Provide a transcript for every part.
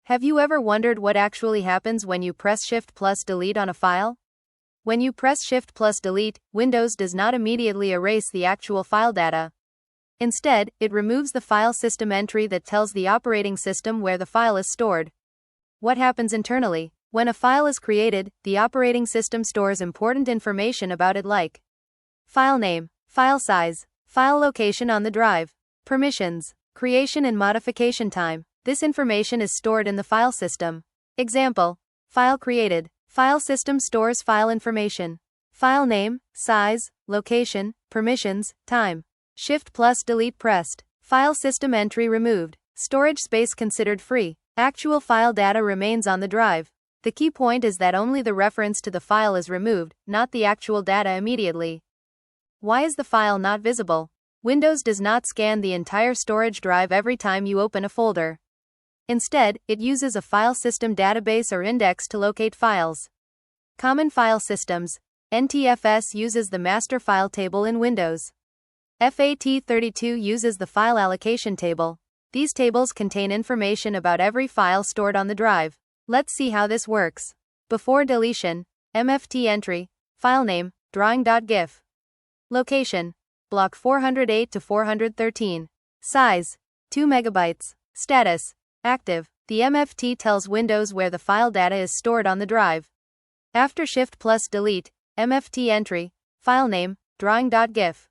Have you ever wondered what actually happens when you press Shift plus Delete on a file? When you press Shift plus Delete, Windows does not immediately erase the actual file data. Instead, it removes the file system entry that tells the operating system where the file is stored. What happens internally? When a file is created, the operating system stores important information about it like file name, file size, file location on the drive, permissions, creation and modification time. This information is stored in the file system. Example: file created. File system stores file information. File name, size, location, permissions, time. Shift plus Delete pressed. File system entry removed. Storage space considered free. Actual file data remains on the drive. The key point is that only the reference to the file is removed, not the actual data immediately. Why is the file not visible? Windows does not scan the entire storage drive every time you open a folder. Instead, it uses a file system database or index to locate files. Common file systems. NTFS uses the master file table in Windows. FAT32 uses the file allocation table. These tables contain information about every file stored on the drive. Let's see how this works. Before deletion, MFT entry, file name, drawing.gif. Location, block 408 to 413. Size, 2 megabytes. Status, active. The MFT tells Windows where the file data is stored on the drive. After Shift plus Delete, MFT entry, file name, drawing.gif.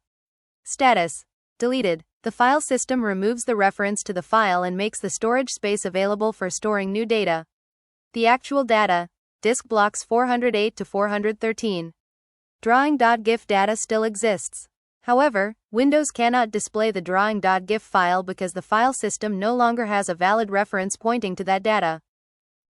Status, deleted. The file system removes the reference to the file and makes the storage space available for storing new data. The actual data, disk blocks 408 to 413. Drawing.gif data still exists. However, Windows cannot display the drawing.gif file because the file system no longer has a valid reference pointing to that data.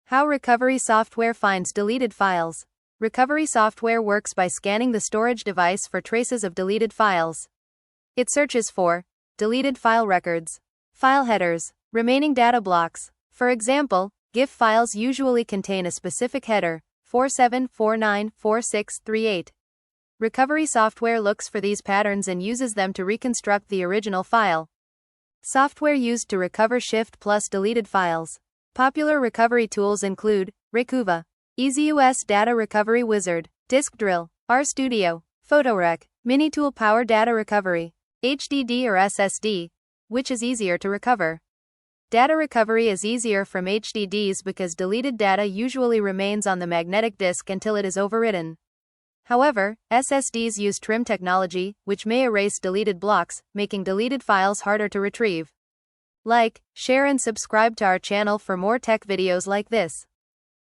How recovery software finds deleted files. Recovery software works by scanning the storage device for traces of deleted files. It searches for deleted file records, file headers, remaining data blocks. For example, GIF files usually contain a specific header, 47494638. Recovery software looks for these patterns and uses them to reconstruct the original file. Software used to recover Shift plus deleted files. Popular recovery tools include Recuva, EasyOS Data Recovery Wizard, Disk Drill, RStudio, PhotoRec, Minitool Power Data Recovery, HDD or SSD. Which is easier to recover? Data recovery is easier from HDDs because deleted data usually remains on the magnetic disk until it is overwritten. However, SSDs use trim technology, which may erase deleted blocks, making deleted files harder to retrieve. Like, share and subscribe to our channel for more tech videos like this.